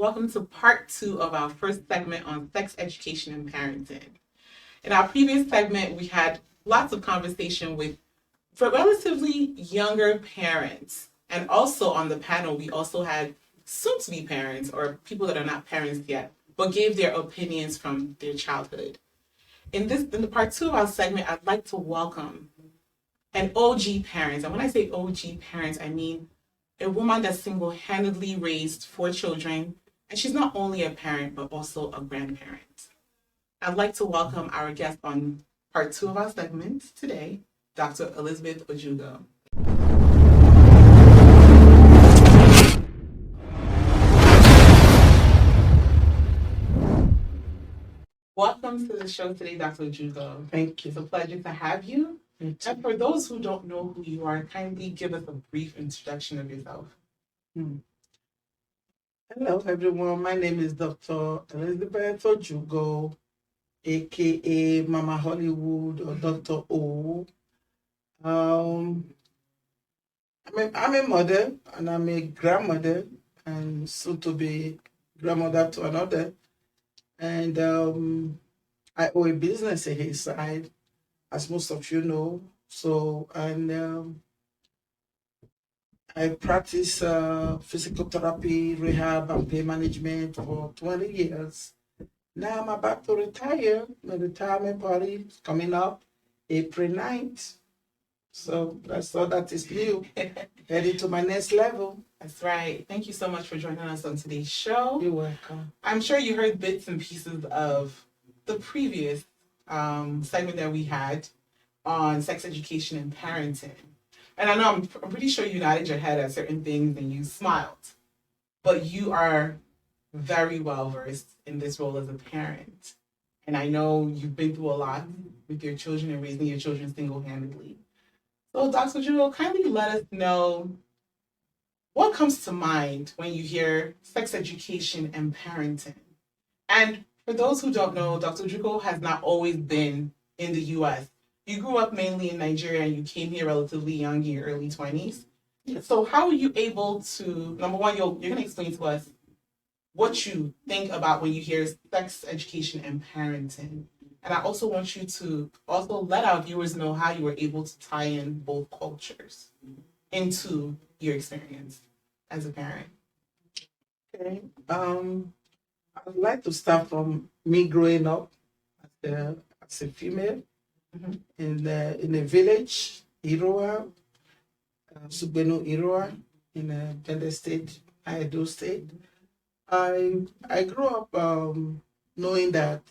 Welcome to part 2 of our first segment on sex education and parenting. In our previous segment, we had lots of conversation with for relatively younger parents. And also on the panel, we also had soon-to-be parents or people that are not parents yet, but gave their opinions from their childhood. In the part 2 of our segment, I'd like to welcome an OG parent. And when I say OG parents, I mean a woman that single-handedly raised 4 children, and she's not only a parent, but also a grandparent. I'd like to welcome our guest on part 2 of our segment today, Dr. Elizabeth Ojugo. Welcome to the show today, Dr. Ojugo. Thank It's you. a pleasure to have you. And for those who don't know who you are, kindly give us a brief introduction of yourself. Hello, everyone. My name is Dr. Elizabeth Ojugo, aka Mama Hollywood or Dr. O. I'm a mother and I'm a grandmother and soon to be grandmother to another. And I own a business at his side, as most of you know. So, and I practice physical therapy, rehab, and pain management for 20 years. Now I'm about to retire. My retirement party is coming up April 9th. So that's all that is new. Heading to my next level. That's right. Thank you so much for joining us on today's show. You're welcome. I'm sure you heard bits and pieces of the previous segment that we had on sex education and parenting. And I know I'm pretty sure you nodded your head at certain things and you smiled. But you are very well versed in this role as a parent. And I know you've been through a lot with your children and raising your children single-handedly. So, Dr. Judo, kindly let us know what comes to mind when you hear sex education and parenting. And for those who don't know, Dr. Jugo has not always been in the US. You grew up mainly in Nigeria and you came here relatively young in your early 20s. So how are you able to, number one, you're going to explain to us what you think about when you hear sex education and parenting. And I also want you to also let our viewers know how you were able to tie in both cultures into your experience as a parent. Okay. I'd like to start from me growing up as a female in a village, Iroa, Sugbenu Iroa, in Bende State, Edo State. I grew up knowing that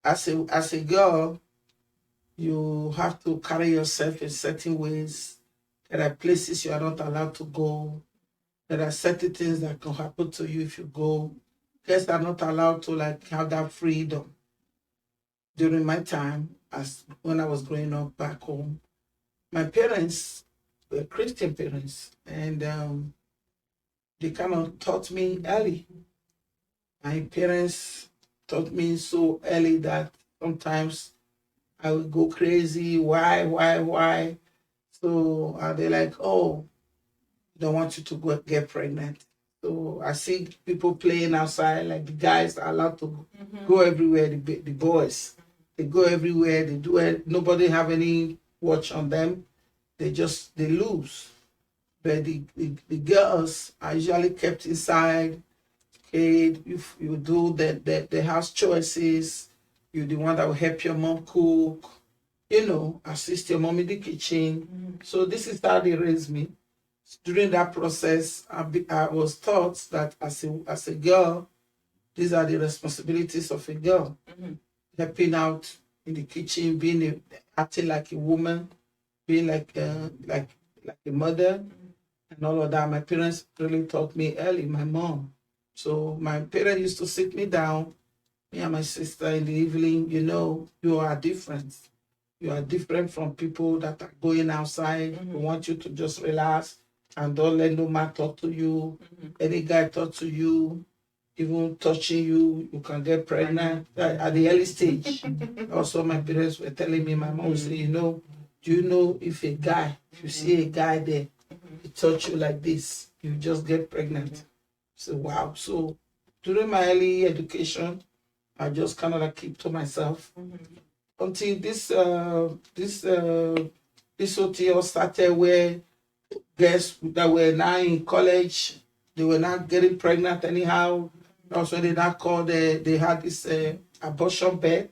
as a girl, you have to carry yourself in certain ways. There are places you are not allowed to go. There are certain things that can happen to you if you go. Girls are not allowed to have that freedom. During my time, as when I was growing up back home, my parents were Christian parents, and they kind of taught me early. My parents taught me so early that sometimes I would go crazy. Why? So they're like, oh, don't want you to go get pregnant. So I see people playing outside, like the guys are allowed to go everywhere, the boys. They go everywhere, they do it. Nobody have any watch on them. They lose. But the girls are usually kept inside. Okay, if you do the house choices, you're the one that will help your mom cook, assist your mom in the kitchen. So this is how they raised me. During that process, I was taught that as a girl, these are the responsibilities of a girl. Helping out in the kitchen, acting like a woman, being like a mother, and all of that. My parents really taught me early, my mom. So my parents used to sit me down, me and my sister in the evening, you are different. You are different from people that are going outside. We want you to just relax and don't let no man talk to you. Any guy talk to you, even touching you, you can get pregnant at the early stage. Also, my parents were telling me, my mom would say, do you know if you see a guy there, it touch you like this, you just get pregnant. So wow. So during my early education, I just kind of like keep to myself until this OTO started, where girls that were now in college, they were not getting pregnant anyhow. That's when they now called, they had this abortion bed,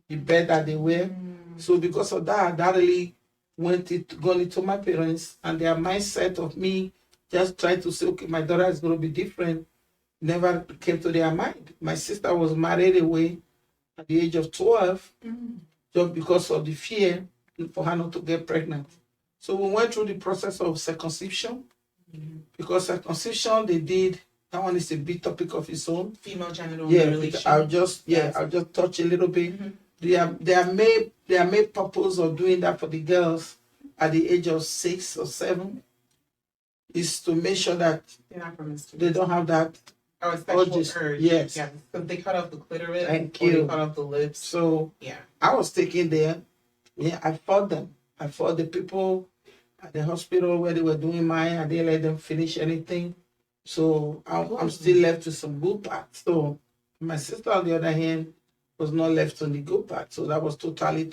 the bed that they wear. So because of that, that really gone into my parents, and their mindset of me just trying to say, okay, my daughter is going to be different, never came to their mind. My sister was married away at the age of 12, just because of the fear for her not to get pregnant. So we went through the process of circumcision, because circumcision they did, that one is a big topic of its own. Female genital Yeah, mutilation. I'll just touch a little bit. Their main purpose of doing that for the girls at the age of 6 or 7 is to make sure that They're not promiscuous. they don't have that Or a sexual urges. urge. Yes. Yeah. Because they cut off the clitoris. Thank or you. They cut off the lips. So Yeah. I was taken there. Yeah, I fought them. I fought the people at the hospital where they were doing mine. I didn't let them finish anything. So I'm still left with some good parts. So my sister, on the other hand, was not left on the good part. So that was totally.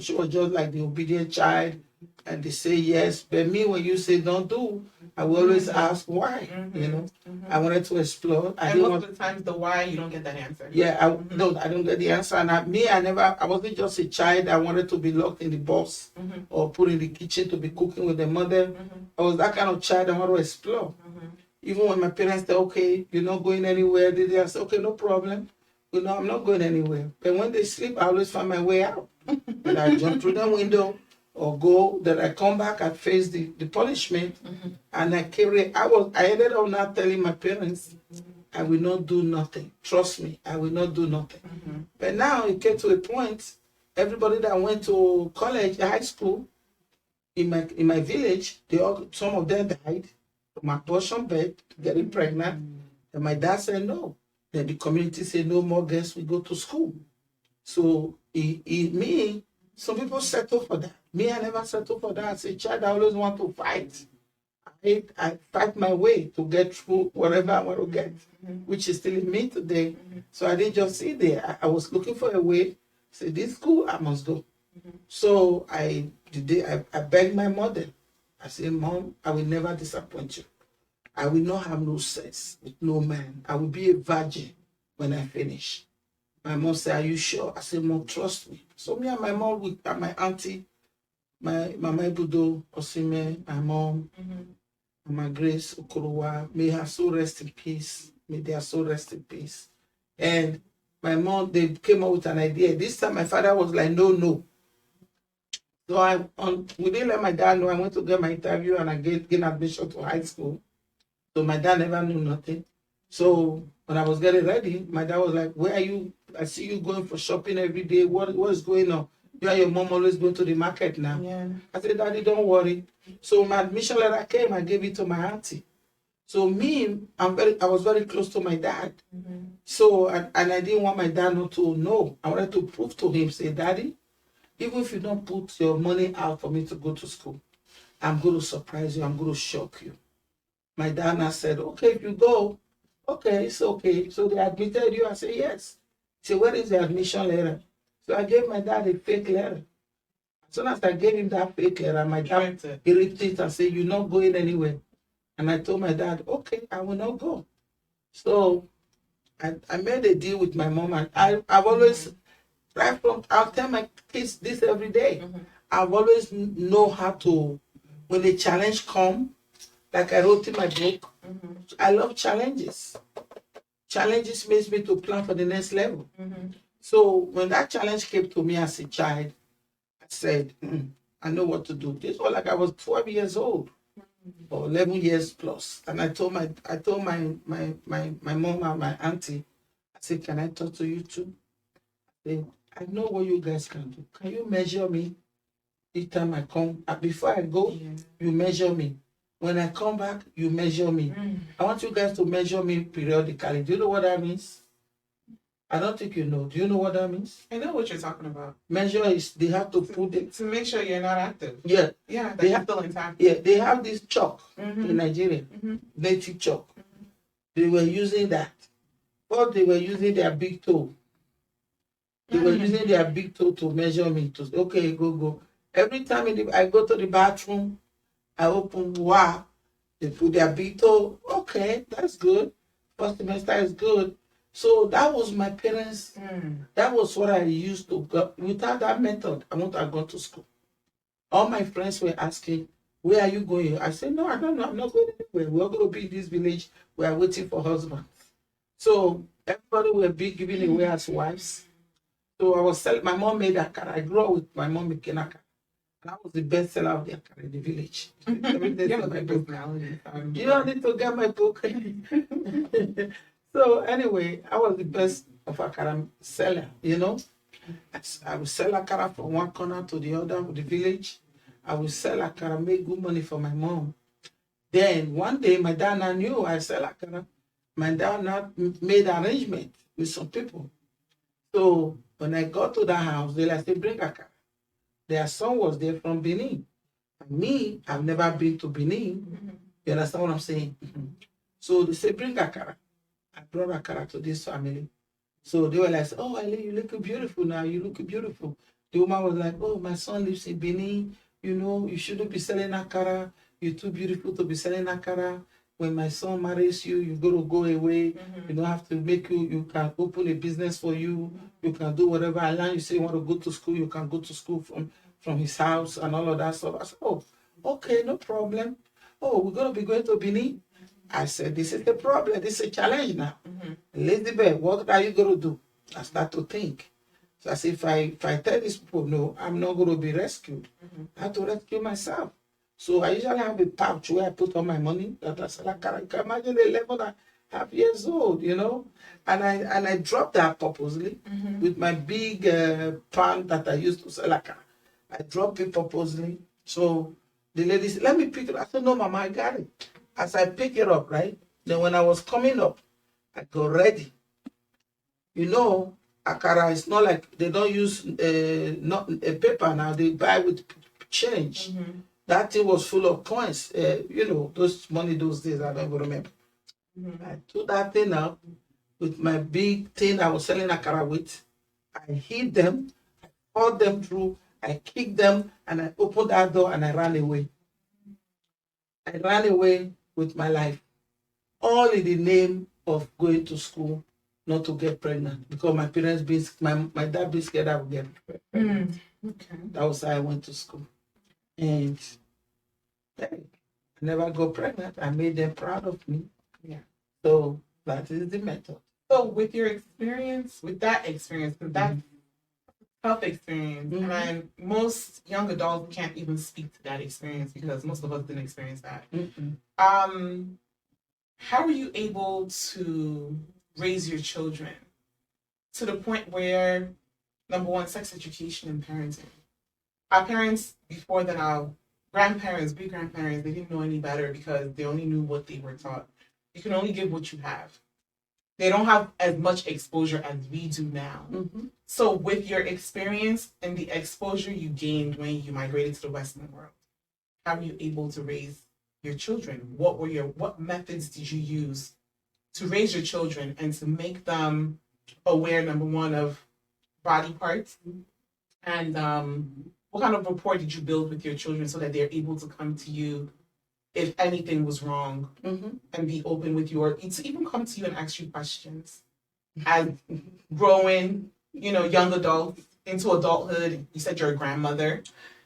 She was just like the obedient child. And they say yes. But me, when you say don't do, I will always ask why. You know, I wanted to explore. And most of the times, the why, you don't get that answer. Yeah, no, I don't get the answer. And I wasn't just a child. I wanted to be locked in the box or put in the kitchen to be cooking with the mother. I was that kind of child. I want to explore. Even when my parents said, okay, you're not going anywhere, I said, okay, no problem. You know, I'm not going anywhere. But when they sleep, I always find my way out. That I jump through the window or go, that I come back, I face the punishment, and I ended up not telling my parents, I will not do nothing. Trust me, I will not do nothing. But now it came to a point, everybody that went to college, high school, in my village, some of them died from abortion bed, getting pregnant. And my dad said no. Then the community said no more girls will go to school. So some people settle for that. Me, I never settle for that. As a child, I always want to fight. I fight my way to get through whatever I want to get, which is still in me today. So I didn't just sit there. I was looking for a way. Say, this school, I must go. So I begged my mother. I said, Mom, I will never disappoint you. I will not have no sex with no man. I will be a virgin when I finish. My mom said, are you sure? I said, Mom, trust me. So me and my mom, and my auntie, my Mama Ibudo Osime, my mom, Mama Grace Okorowa, may her soul rest in peace. May their soul rest in peace. And my mom, they came up with an idea. This time my father was like, no. So we didn't let my dad know. I went to get my interview and I gained admission to high school. So my dad never knew nothing. So when I was getting ready, my dad was like, where are you? I see you going for shopping every day. What is going on? You and your mom always going to the market now. Yeah. I said, Daddy, don't worry. So my admission letter came, I gave it to my auntie. So I was very close to my dad. So, and I didn't want my dad not to know. I wanted to prove to him, say, Daddy, even if you don't put your money out for me to go to school, I'm going to surprise you. I'm going to shock you. My dad now said, okay, if you go, okay, it's okay. So they admitted you. I said, yes. He said, where is the admission letter? So I gave my dad a fake letter. As soon as I gave him that fake letter, my dad ripped it and said, you're not going anywhere. And I told my dad, okay, I will not go. So I made a deal with my mom. And I've always, I'll tell my kids this every day. I've always know how to, when a challenge comes, like I wrote in my book, I love challenges. Challenges makes me to plan for the next level. So when that challenge came to me as a child, I said, I know what to do. This was like I was 12 years old or 11 years plus. And I told my mom and my auntie, I said, can I talk to you too? I know what you guys can do. Can you measure me each time I come? Before I go, you measure me. When I come back, you measure me. I want you guys to measure me periodically. Do you know what that means? I don't think you know. Do you know what that means? I know what you're talking about. Measure is they have to put it to make sure you're not active. Yeah. Yeah, They that's have, still intact. yeah, they have this chalk in Nigeria, native chalk. They were using that. But they were using their big toe. They were using their big toe to measure me. To say, okay, go. Every time I go to the bathroom, I open, wow, they put their big toe. Okay, that's good. First semester is good. So that was my parents. That was what I used to go. Without that method, I wouldn't have gone to school. All my friends were asking, where are you going? I said, no, I don't know. I'm not going anywhere. We're going to be in this village. We are waiting for husbands. So everybody will be giving away as wives. So I was selling. My mom made akara. I grew up with my mom making akara. And I was the best seller of the akara in the village. You have a big personality. You don't need to get my book. So anyway, I was the best of akara seller, you know. I would sell akara from one corner to the other of the village. I would sell akara, make good money for my mom. Then one day, my dad now knew I sell akara. My dad now made arrangement with some people. So when I got to that house, they like, say, bring akara. Their son was there from Benin. And me, I've never been to Benin. You understand what I'm saying? So they say, bring akara. I brought akara to this family. So they were like, oh, Ali, you look beautiful now. You look beautiful. The woman was like, oh, my son lives in Benin. You know, you shouldn't be selling akara. You're too beautiful to be selling akara. When my son marries you, you're going to go away. You don't have to make you can open a business for you. You can do whatever. And now you say you want to go to school, you can go to school from his house and all of that stuff. I said, oh, okay, no problem. Oh, we're going to be going to Benin. I said, this is the problem. This is a challenge now. Elizabeth, what are you going to do? I start to think. So I said, if I tell these people, no, I'm not going to be rescued. I have to rescue myself. So I usually have a pouch where I put all my money. That I said, I can imagine 11.5 years old, you know. And I dropped that purposely with my big pan that I used to sell akara. I dropped it purposely. So the lady said, let me pick it up. I said, no, Mama, I got it. As I pick it up, right? Then when I was coming up, I got ready. You know, akara is not like they don't use not a paper now. They buy with change. That thing was full of coins. You know, those money those days, I don't even remember. I took that thing out with my big thing I was selling akara with. I hit them, I poured them through, I kicked them, and I opened that door and I ran away. I ran away with my life. All in the name of going to school, not to get pregnant. Because my parents, my dad being scared I would get pregnant. Okay. That was how I went to school. And hey, I never got pregnant. I made them proud of me. Yeah. So that is the method. So with your experience, with that experience, because that's tough experience, and most young adults can't even speak to that experience because most of us didn't experience that. How were you able to raise your children to the point where, number one, sex education and parenting? Our parents, before then, our grandparents, great grandparents, they didn't know any better because they only knew what they were taught. You can only give what you have. They don't have as much exposure as we do now. So with your experience and the exposure you gained when you migrated to the Western world, how were you able to raise your children? What methods did you use to raise your children and to make them aware, number one, of body parts? And what kind of rapport did you build with your children so that they're able to come to you if anything was wrong and be open with you, or to even come to you and ask you questions? As growing, young adults into adulthood, you said you're a grandmother,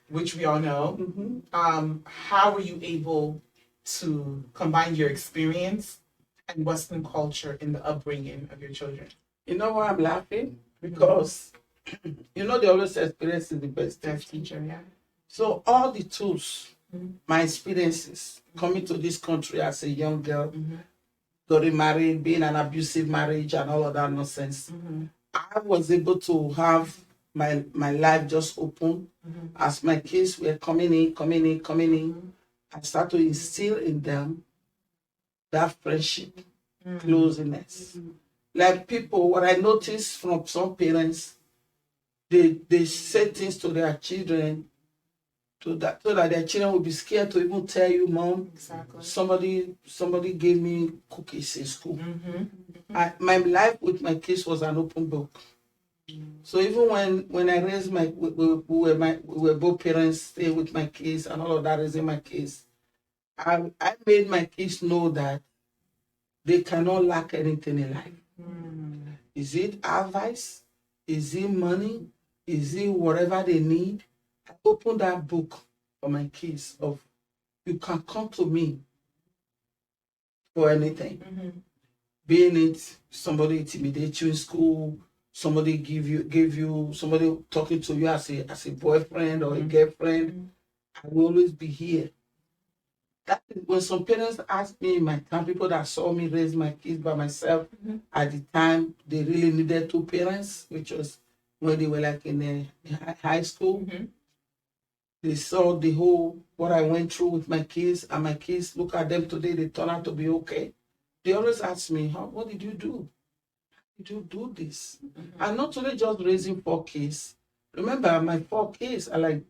which we all know. How were you able to combine your experience and Western culture in the upbringing of your children? You know why I'm laughing? Because they always say experience is the best teacher. Yeah. So all the tools, my experiences coming to this country as a young girl, getting married, being an abusive marriage and all of that nonsense, I was able to have my life just open as my kids were coming in. I started to instill in them that friendship, closeness. like people, what I noticed from some parents, they say things to their children so that their children will be scared to even tell you, Mom, Exactly. somebody gave me cookies in school. My life with my kids was an open book. So even when I raised we were both parents, stay with my kids and all of that, raising my kids, I made my kids know that they cannot lack anything in life. Is it advice? Is it money? Is it whatever they need? I opened that book for my kids of you can come to me for anything. Being it somebody intimidate you in school, somebody gave you somebody talking to you as a boyfriend or a girlfriend, I will always be here. That is when some parents ask me in my time, people that saw me raise my kids by myself, at the time they really needed two parents, which was when they were like in high school. They saw the whole what I went through with my kids, and my kids look at them today, they turn out to be okay. They always ask me, what did you do? How did you do this? And not only just raising 4 kids. Remember, my 4 kids are like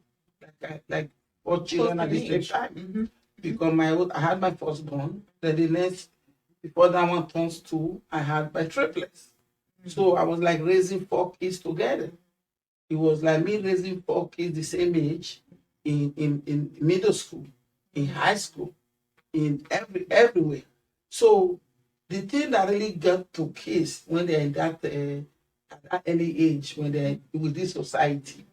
4 children at the same time. Because I had my firstborn, then the next, before that one turns 2, I had my triplets. So I was like raising 4 kids together. It was like me raising 4 kids the same age in middle school, in high school, in everywhere. So the thing that really got to kids when they're in that at that early age, when they're with this society,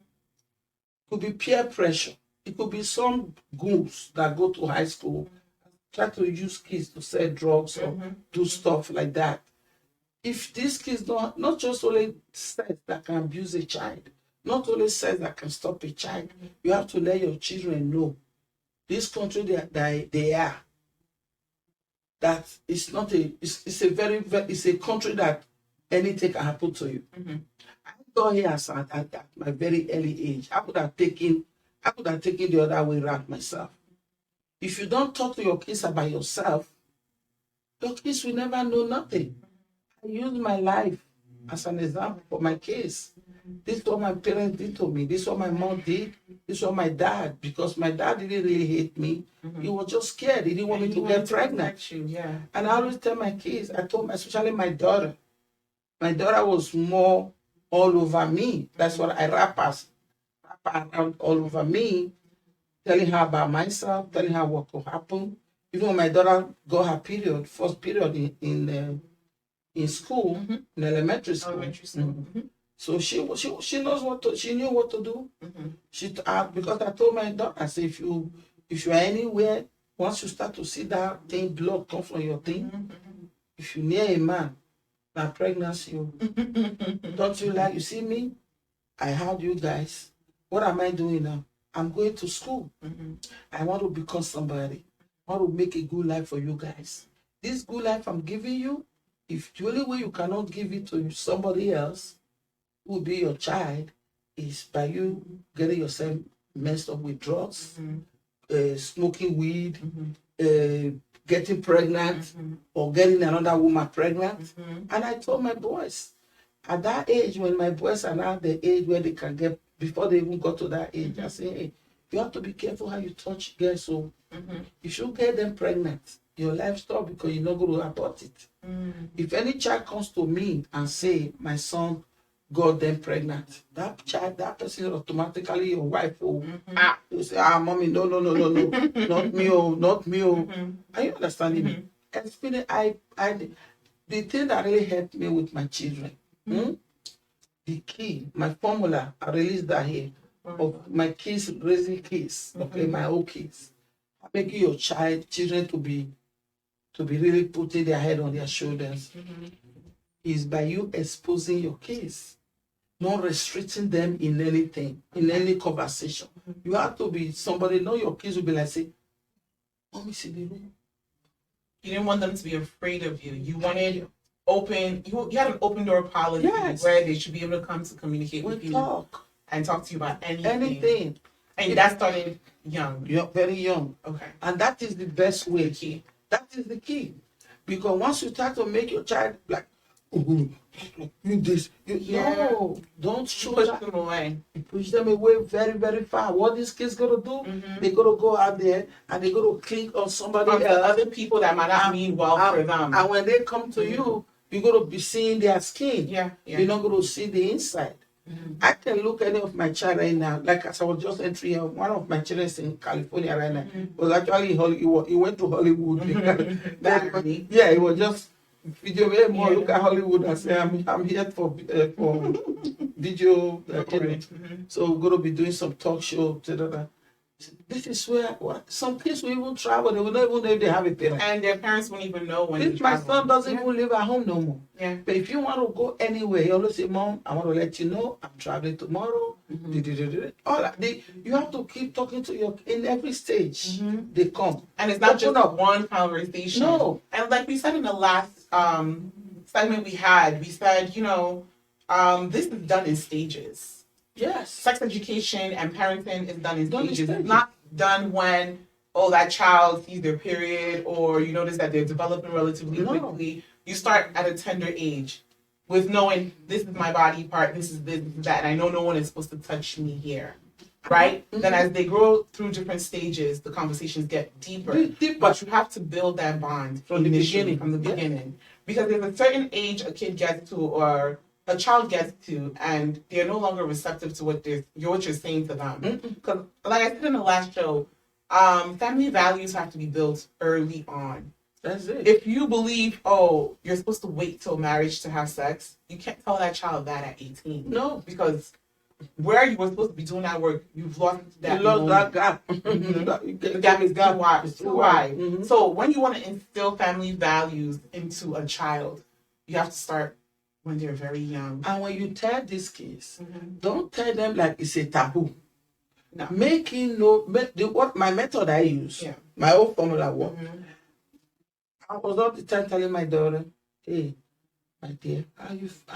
could be peer pressure. It could be some goons that go to high school, try to use kids to sell drugs or do stuff like that. If these kids don't, not just only sex that can abuse a child, not only sex that can stop a child, you have to let your children know this country they are. That it's not it's a it's a country that anything can happen to you. I got here at my very early age. I could have taken the other way around myself. If you don't talk to your kids about yourself, your kids will never know nothing. I use my life as an example for my kids. This is what my parents did to me. This is what my mom did. This is what my dad, because my dad didn't really hate me. He was just scared. He didn't want me to get pregnant. Yeah. And I always tell my kids, I told especially my daughter was more all over me. That's what I wrap around all over me, telling her about myself, telling her what could happen. Even when my daughter got her period, first period in school, in elementary school. So she knows she knew what to do. Because I told my daughter, I said, if you are anywhere, once you start to see that thing, blood come from your thing, if you near a man, now pregnancy, don't you like, you see me? I heard you guys. What am I doing now? I'm going to school. I want to become somebody. I want to make a good life for you guys. This good life I'm giving you, if the only way you cannot give it to somebody else, who will be your child, is by you getting yourself messed up with drugs, smoking weed, getting pregnant, or getting another woman pregnant. And I told my boys, at that age, when my boys are now the age where they can get, before they even got to that age, I say, hey, you have to be careful how you touch girls. So if you get them pregnant, your life stop because you're not going to abort it. If any child comes to me and say, my son got them pregnant, that person is automatically your wife. You say, mommy, no, not me. Are you understanding me? The thing that really helped me with my children, the key, my formula, I released that here, of my kids, raising kids, okay, my own kids, making your children to be really putting their head on their shoulders, is by you exposing your kids, not restricting them in anything, in any conversation. You have to be somebody, know your kids will be like, say, Mommy, see the room. You didn't want them to be afraid of you. You wanted you had an open door policy where they should be able to come to communicate with you and talk to you about anything. And that started young. You're very young. Okay. And that is the best way. That is the key. Because once you start to make your child like, oh, you this, no, don't show Push that. them away. You push them away very, very far. What these kids gonna do? They're gonna go out there and they're gonna click on somebody On else. other people that might not mean well for them. And when they come to you, you're gonna be seeing their skin. Yeah. You're not gonna see the inside. I can look any of my child right now. Like as I was just entering, one of my children is in California right now. Was actually in Hollywood. He went to Hollywood. Yeah, he was just video very more. Look at Hollywood and say, I'm here for video. So we're gonna be doing some talk show. This is where some kids will even travel. They will not even know if they have a parent. And their parents won't even know when If my son doesn't even live at home no more. Yeah. But if you want to go anywhere, you always say, Mom, I want to let you know I'm traveling tomorrow. All that. You have to keep talking to your in every stage. They come. And it's not just one conversation. No. And like we said in the last segment we said, this is done in stages. Yes. Sex education and parenting is done in stages. It's not done when, that child sees their period or you notice that they're developing relatively quickly. You start at a tender age with knowing this is my body part, this is that, and I know no one is supposed to touch me here. Right? Then as they grow through different stages, the conversations get deeper. But you have to build that bond from the beginning. Because there's a certain age a kid gets to or a child gets to, and they're no longer receptive to what you're saying to them. Because, like I said in the last show, family values have to be built early on. That's it. If you believe, you're supposed to wait till marriage to have sex, you can't tell that child that at 18. No. Because where you were supposed to be doing that work, you've lost that. You lost that gap. The gap is too wide. So when you want to instill family values into a child, you have to start when they're very young. And when you tell these kids, don't tell them like it's a taboo. No. Make him know what my method I use. My old formula work. I was all the time telling my daughter, hey, my dear, how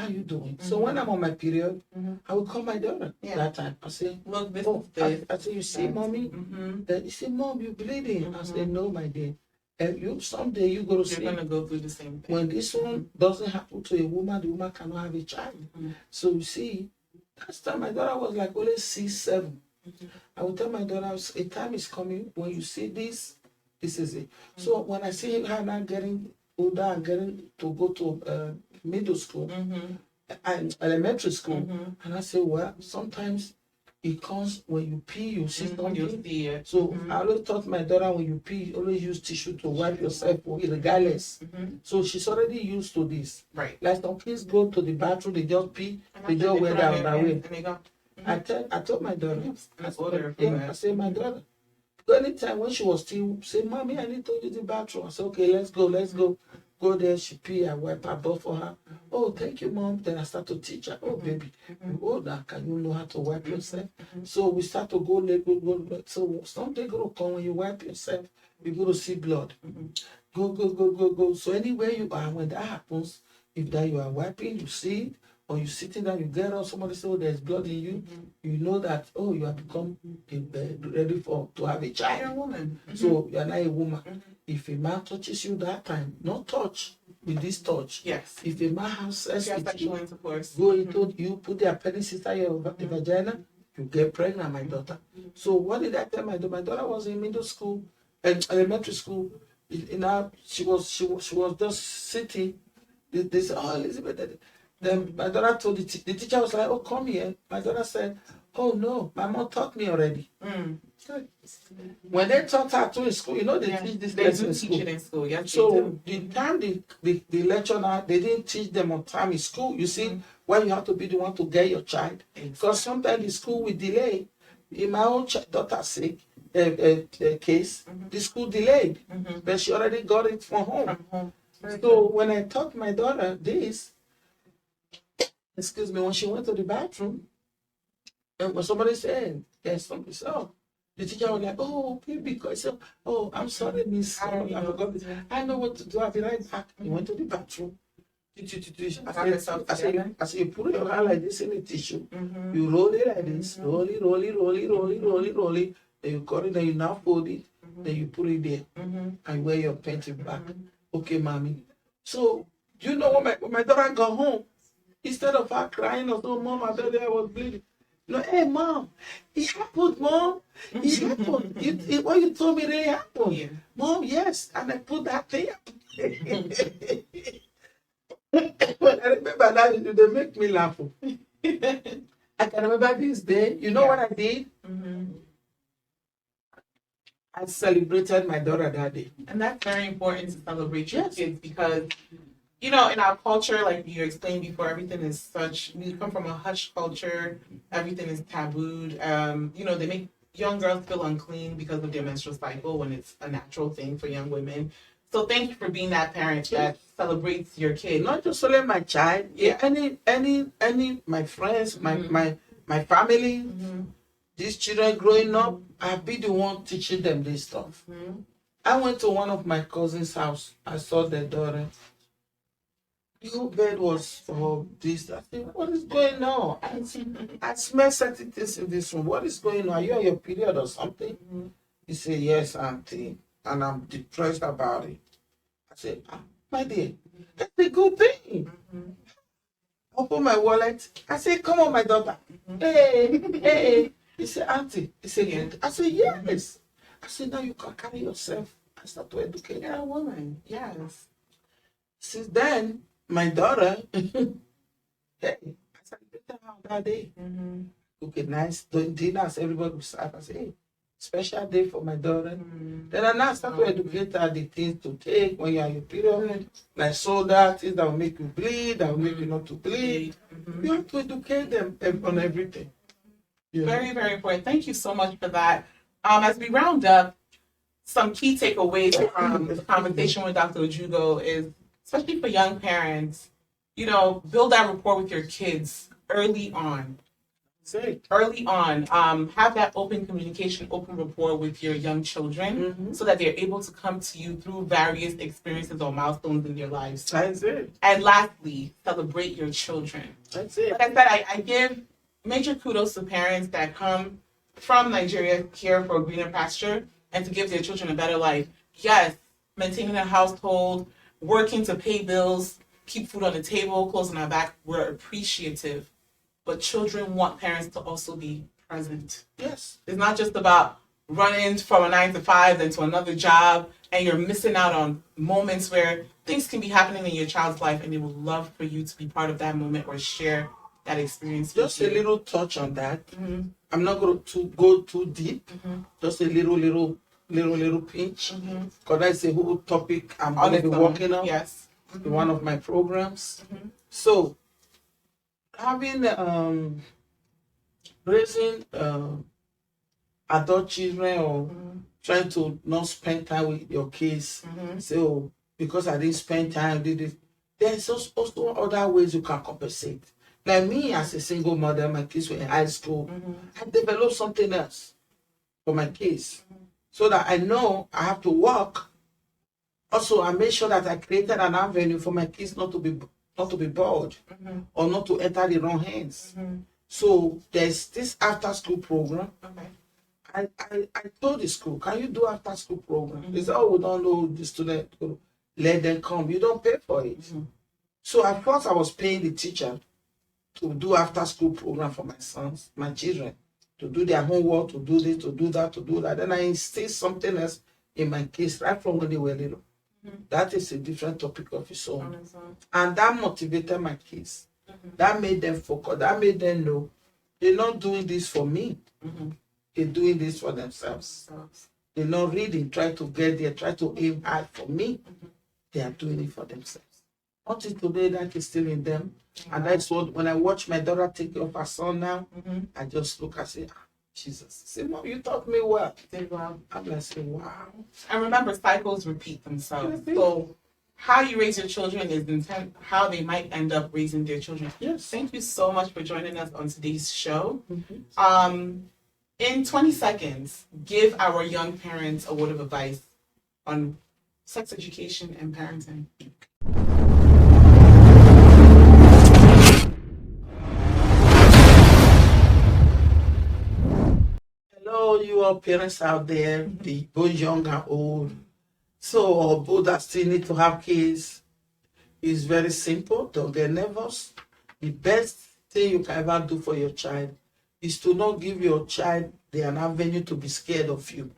you doing? So when I'm on my period, I will call my daughter that time. I say, look, I say, you see, mommy? You say, Mom, you bleeding. I say, no, my dear. And someday you're gonna go through the same thing. When this one doesn't happen to a woman, the woman cannot have a child. So you see, last time my daughter was like only 6, 7. I would tell my daughter, a time is coming when you see this is it. So when I see her now getting older and getting to go to middle school and elementary school, and I say, well, sometimes it comes when you pee, you see something. You see it. So I always taught my daughter when you pee, always use tissue to wipe yourself regardless. So she's already used to this. Right. Like some kids go to the bathroom, they just pee, they just wear that on their way. And they go. I told my daughter, I said, my daughter, anytime when she was still say, Mommy, I need to use the bathroom. I said, okay, let's go. Go there, she pee, I wipe her butt for her. Oh, thank you, Mom. Then I start to teach her. Oh, baby, you older, can you know how to wipe yourself? So we start to go. So something gonna come when you wipe yourself, you're gonna see blood. Go. So anywhere you are, when that happens, if that you are wiping, you see it, or you sitting down, you get up, somebody say, oh, there's blood in you, you know that, you have become ready to have a child. You're a woman. So you're not a woman. If a man touches you that time, not touch with this touch. Yes. If a man has sex with you, intercourse. go into you put their penis inside your vagina, you get pregnant, my daughter. So what did I tell my daughter? My daughter was in middle school and elementary school. She was just sitting. They said, oh, Elizabeth. Then my daughter told the teacher was like, oh, come here. My daughter said, oh no, my mom taught me already. When they taught her to in school, they teach this lesson in school. Teach it in school. Yes, so the time the lecturer, they didn't teach them on time in school. You see, when you have to be the one to get your child. Because sometimes the school will delay. In my own daughter's sake, case, the school delayed. But she already got it from home. So when I taught my daughter this, when she went to the bathroom, and when somebody said, the teacher was like, oh, baby, I'm sorry, miss. I know what to do. I'll be right back. He went to the bathroom. I said, you put your hand like this in the tissue. You roll it like this. Roll it. Then you cut it, then you now fold it. Then you put it there. And wear your panty back. Okay, mommy. So Do you know when my daughter got home, instead of her crying or so, Mom, I thought I was bleeding. No, hey, Mom, it happened, Mom. It happened. What you told me really happened. Yeah. Mom, yes. And I put that thing. When I remember that, they make me laugh. I can remember this day. You know what I did? I celebrated my daughter that day. And that's very important to celebrate your kids because, you know, in our culture, like you explained before, everything is such, we come from a hush culture, everything is tabooed. You know, they make young girls feel unclean because of their menstrual cycle when it's a natural thing for young women. So thank you for being that parent that celebrates your kid. Not just only my child, any my friends, my family, these children growing up, I'll be the one teaching them this stuff. I went to one of my cousin's house. I saw their daughter. The whole bed was for this. I said, what is going on? I smell certain things in this room. What is going on? Are you on your period or something? He said, yes, auntie. And I'm depressed about it. I said, my dear, that's a good thing. Open my wallet. I said, come on, my daughter. Hey. He said, auntie. He said, yeah. I said, yes. I said, now you can carry yourself and start to educate a woman. Yes. Since then, my daughter, hey, I celebrated her that day. Okay, nice dinners, everybody was sad. I said, hey, special day for my daughter. Then I now start to educate her the things to take when you are your period, like soda, things that will make you bleed, that will make you not to bleed. You have to educate them on everything. Yeah. Very, very important. Thank you so much for that. As we round up, some key takeaways from the conversation with Dr. Ojugo is, especially for young parents, you know, build that rapport with your kids early on. Early on, have that open communication, open rapport with your young children so that they're able to come to you through various experiences or milestones in their lives. That's it. And lastly, celebrate your children. That's it. Like I said, I give major kudos to parents that come from Nigeria here for a greener pasture and to give their children a better life. Yes, maintaining a household, working to pay bills, keep food on the table, clothes on our back, we're appreciative. But children want parents to also be present. Yes. It's not just about running from a 9 to 5 then to another job and you're missing out on moments where things can be happening in your child's life and they would love for you to be part of that moment or share that experience. Just a little touch on that. I'm not going to go too deep. Just a little pinch. Because that's a whole topic I'm going to be working on. Yes. In one of my programs. So, having raising adult children or trying to not spend time with your kids. So, because I didn't spend time, there's also other ways you can compensate. Like me, as a single mother, my kids were in high school. I developed something else for my kids so that I know I have to work. Also, I made sure that I created an avenue for my kids not to be bored or not to enter the wrong hands. So there's this after school program. I told the school, can you do after school program? They said, oh, we don't know the student. Let them come. You don't pay for it. So at first I was paying the teacher to do after school program for my sons, my children, to do their homework, to do this, to do that, to do that. Then I instill something else in my kids right from when they were little. That is a different topic of its own. And that motivated my kids. That made them focus. That made them know they're not doing this for me. They're doing this for themselves. They're not reading, try to get there, try to aim high for me. They are doing it for themselves. Until today, that is still in them. And that's what, when I watch my daughter take care of her son now, I just look and say, Jesus. Say, Mom, you taught me well. I'm like, say, wow. And remember, cycles repeat themselves. So how you raise your children is how they might end up raising their children. Yes. Thank you so much for joining us on today's show. In 20 seconds, give our young parents a word of advice on sex education and parenting. Hello, you all parents out there, both young and old. So, or both that still need to have kids. It's very simple. Don't get nervous. The best thing you can ever do for your child is to not give your child an avenue to be scared of you.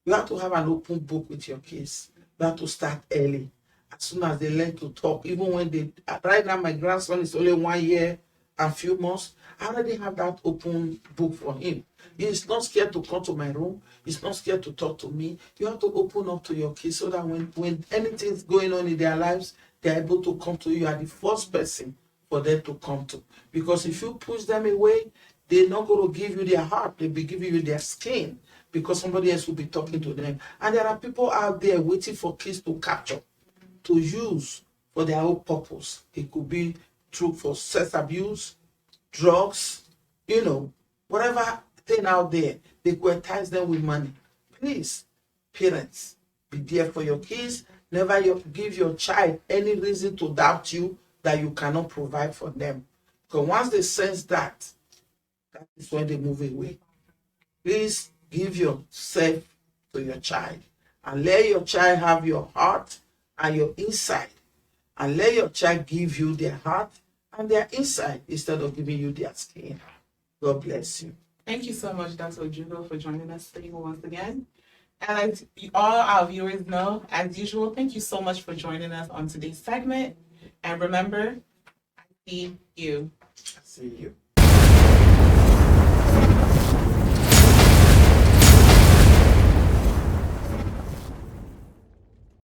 You have to have an open book with your kids. You have to start early. As soon as they learn to talk, even when they, right now my grandson is only 1 year and few months, I already have that open book for him. He's not scared to come to my room. He's not scared to talk to me. You have to open up to your kids so that when anything's going on in their lives, they're able to come to you. You are the first person for them to come to. Because if you push them away, they're not going to give you their heart. They'll be giving you their skin because somebody else will be talking to them. And there are people out there waiting for kids to capture, to use for their own purpose. It could be true for sex abuse, drugs, whatever thing out there. They could entice them with money. Please, parents, be there for your kids. Never give your child any reason to doubt you that you cannot provide for them. Because once they sense that is when they move away. Please give yourself to your child and let your child have your heart and your inside. And let your child give you their heart and their inside instead of giving you their skin. God bless you. Thank you so much, Dr. Ojugo, for joining us today once again. And as all our viewers know, as usual, thank you so much for joining us on today's segment. And remember, I see you. I see you.